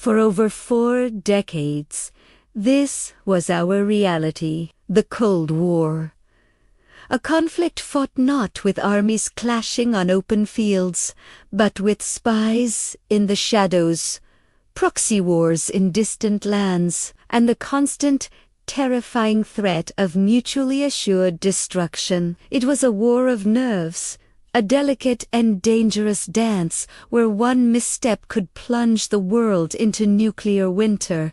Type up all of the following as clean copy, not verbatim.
For over 4 decades, this was our reality, the Cold War. A conflict fought not with armies clashing on open fields, but with spies in the shadows, proxy wars in distant lands, and the constant, terrifying threat of mutually assured destruction. It was a war of nerves, a delicate and dangerous dance where one misstep could plunge the world into nuclear winter.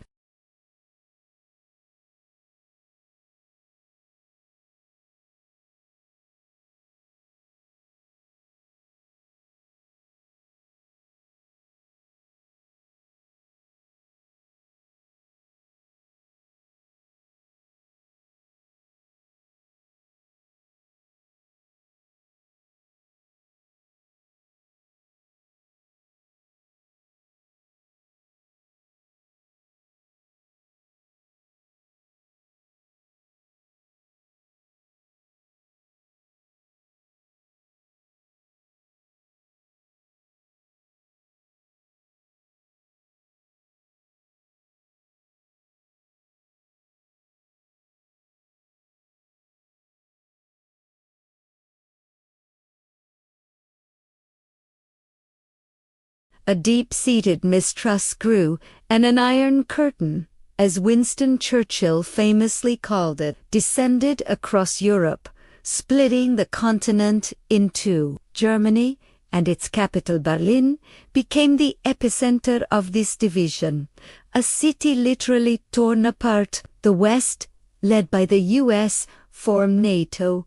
A deep-seated mistrust grew, and an iron curtain, as Winston Churchill famously called it, descended across Europe, splitting the continent in two. Germany, and its capital Berlin, became the epicenter of this division, a city literally torn apart. The West, led by the US, formed NATO.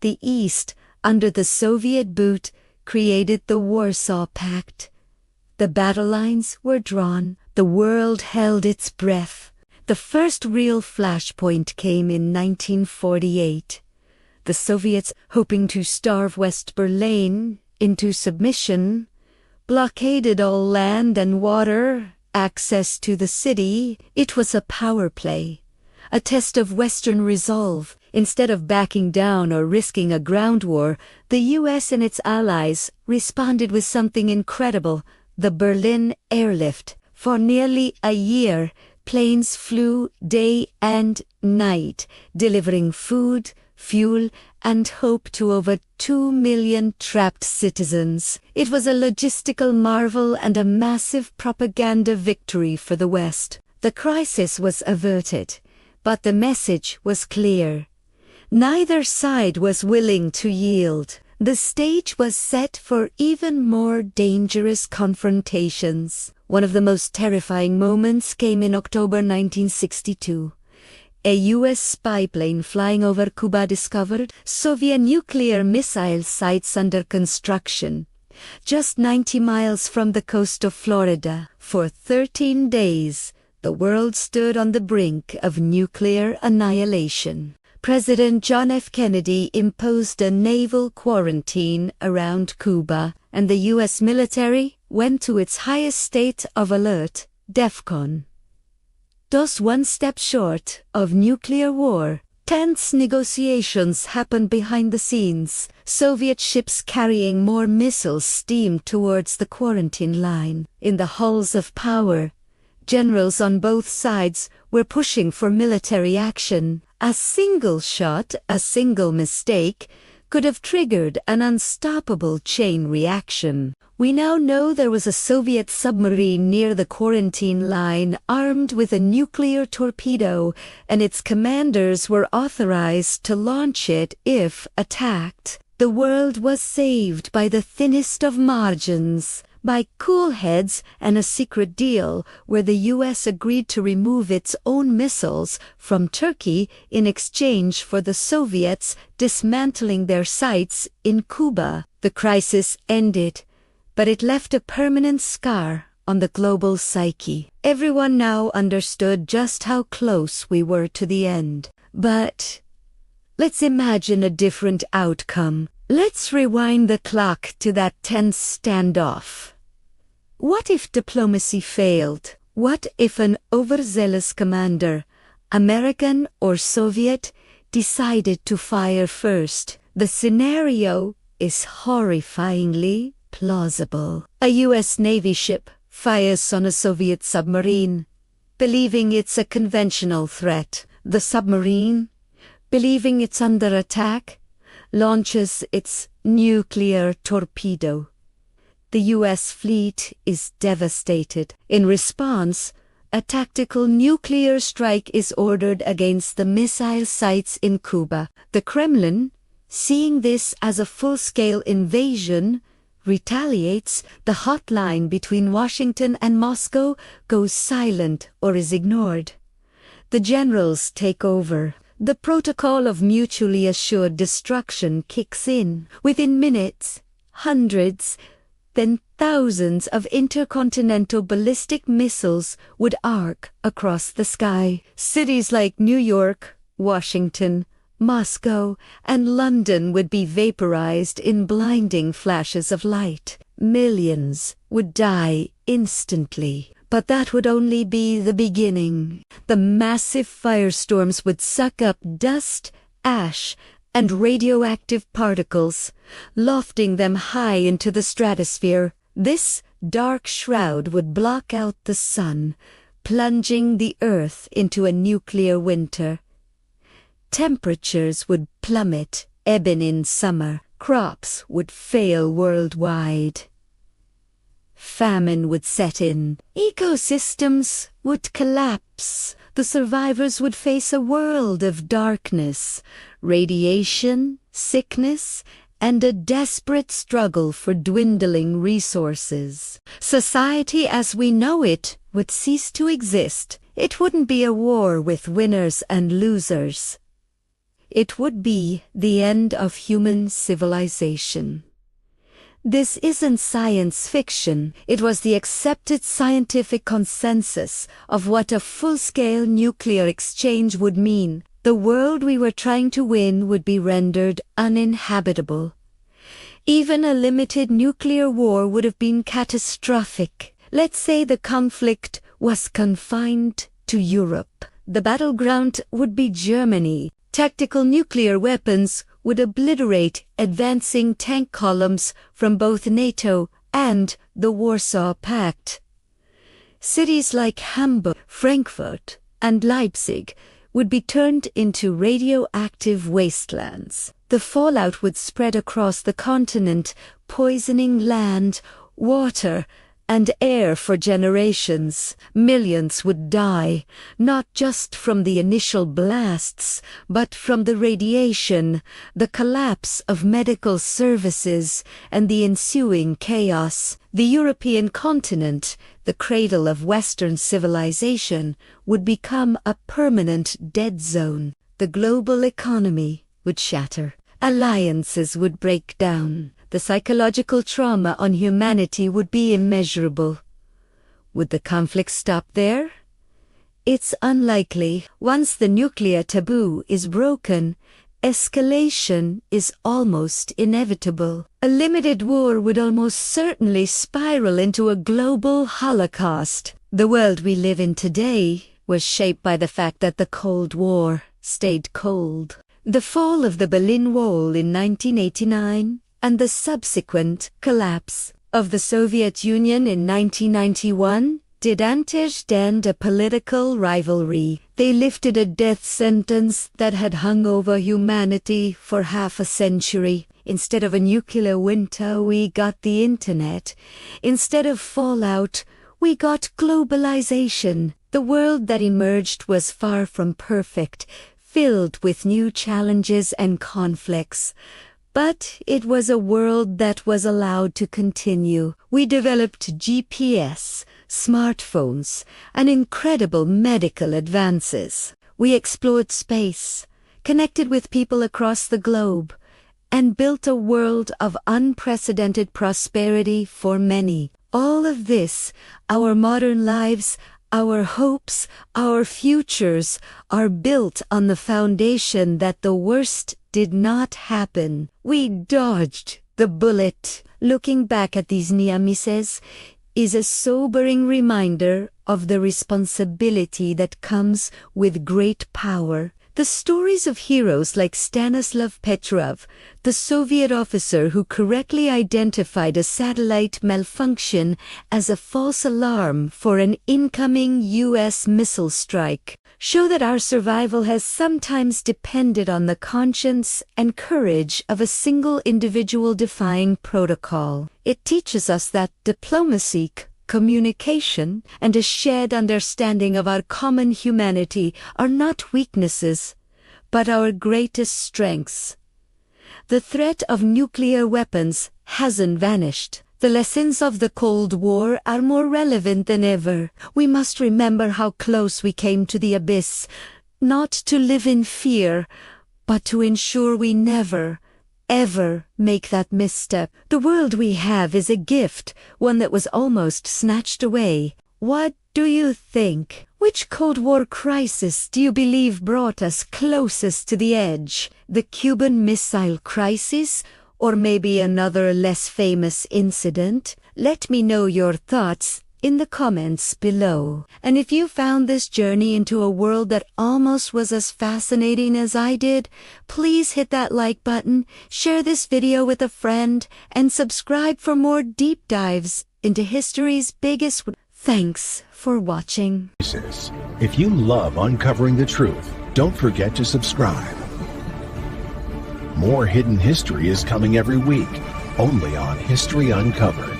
The East, under the Soviet boot, created the Warsaw Pact. The battle lines were drawn. The world held its breath. The first real flashpoint came in 1948. The Soviets, hoping to starve West Berlin into submission, blockaded all land and water access to the city. It was a power play, a test of Western resolve. Instead of backing down or risking a ground war, the US and its allies responded with something incredible: the Berlin airlift. For nearly a year, planes flew day and night, delivering food, fuel, and hope to over 2 million trapped citizens. It was a logistical marvel and a massive propaganda victory for the West. The crisis was averted, but the message was clear. Neither side was willing to yield. The stage was set for even more dangerous confrontations. One of the most terrifying moments came in October 1962. A U.S. spy plane flying over Cuba discovered Soviet nuclear missile sites under construction, just 90 miles from the coast of Florida. For 13 days, the world stood on the brink of nuclear annihilation. President John F. Kennedy imposed a naval quarantine around Cuba, and the U.S. military went to its highest state of alert, DEFCON. Thus one step short of nuclear war. Tense negotiations happened behind the scenes. Soviet ships carrying more missiles steamed towards the quarantine line. In the halls of power, generals on both sides were pushing for military action. A single shot, a single mistake, could have triggered an unstoppable chain reaction. We now know there was a Soviet submarine near the quarantine line armed with a nuclear torpedo, and its commanders were authorized to launch it if attacked. The world was saved by the thinnest of margins, by cool heads and a secret deal where the U.S. agreed to remove its own missiles from Turkey in exchange for the Soviets dismantling their sites in Cuba. The crisis ended, but it left a permanent scar on the global psyche. Everyone now understood just how close we were to the end. But let's imagine a different outcome. Let's rewind the clock to that tense standoff. What if diplomacy failed? What if an overzealous commander, American or Soviet, decided to fire first? The scenario is horrifyingly plausible. A U.S. Navy ship, fires on a Soviet submarine, believing it's a conventional threat. The submarine, believing it's under attack, launches its nuclear torpedo. The U.S. fleet is devastated. In response, a tactical nuclear strike is ordered against the missile sites in Cuba. The Kremlin, seeing this as a full-scale invasion, retaliates. The hotline between Washington and Moscow goes silent or is ignored. The generals take over. The protocol of mutually assured destruction kicks in. Within minutes, hundreds, then thousands of intercontinental ballistic missiles would arc across the sky. Cities like New York, Washington, Moscow, and London would be vaporized in blinding flashes of light. Millions would die instantly. But that would only be the beginning. The massive firestorms would suck up dust, ash, and radioactive particles, lofting them high into the stratosphere. This dark shroud would block out the sun, plunging the earth into a nuclear winter. Temperatures would plummet, ebbing in summer. Crops would fail worldwide. Famine would set in. Ecosystems would collapse. The survivors would face a world of darkness, radiation, sickness, and a desperate struggle for dwindling resources. Society as we know it would cease to exist. It wouldn't be a war with winners and losers. It would be the end of human civilization. This isn't science fiction. It was the accepted scientific consensus of what a full-scale nuclear exchange would mean. The world we were trying to win would be rendered uninhabitable. Even a limited nuclear war would have been catastrophic. Let's say the conflict was confined to Europe. The battleground would be Germany. Tactical nuclear weapons would obliterate advancing tank columns from both NATO and the Warsaw Pact. Cities like Hamburg, Frankfurt, and Leipzig would be turned into radioactive wastelands. The fallout would spread across the continent, poisoning land, water, and air for generations. Millions would die, not just from the initial blasts, but from the radiation, the collapse of medical services, and the ensuing chaos. The European continent, the cradle of Western civilization, would become a permanent dead zone. The global economy would shatter. Alliances would break down. The psychological trauma on humanity would be immeasurable. Would the conflict stop there? It's unlikely. Once the nuclear taboo is broken, escalation is almost inevitable. A limited war would almost certainly spiral into a global holocaust. The world we live in today was shaped by the fact that the Cold War stayed cold. The fall of the Berlin Wall in 1989 and the subsequent collapse of the Soviet Union in 1991 didn't end a political rivalry. They lifted a death sentence that had hung over humanity for half a century. Instead of a nuclear winter, we got the internet. Instead of fallout, we got globalization. The world that emerged was far from perfect, filled with new challenges and conflicts. But it was a world that was allowed to continue. We developed GPS, smartphones, and incredible medical advances. We explored space, connected with people across the globe, and built a world of unprecedented prosperity for many. All of this, our modern lives, our hopes, our futures, are built on the foundation that the worst did not happen. We dodged the bullet. Looking back at these near misses is a sobering reminder of the responsibility that comes with great power. The stories of heroes like Stanislav Petrov, the Soviet officer who correctly identified a satellite malfunction as a false alarm for an incoming U.S. missile strike, show that our survival has sometimes depended on the conscience and courage of a single individual defying protocol. It teaches us that diplomacy, communication, and a shared understanding of our common humanity are not weaknesses, but our greatest strengths. The threat of nuclear weapons hasn't vanished. The lessons of the Cold War are more relevant than ever. We must remember how close we came to the abyss, not to live in fear, but to ensure we never, ever make that misstep. The world we have is a gift, one that was almost snatched away. What do you think? Which Cold War crisis do you believe brought us closest to the edge? The Cuban Missile Crisis? Or maybe another less famous incident? Let me know your thoughts in the comments below. And if you found this journey into a world that almost was as fascinating as I did, please hit that like button, share this video with a friend, and subscribe for more deep dives into history's biggest... Thanks for watching. If you love uncovering the truth, don't forget to subscribe. More hidden history is coming every week, only on History Uncovered.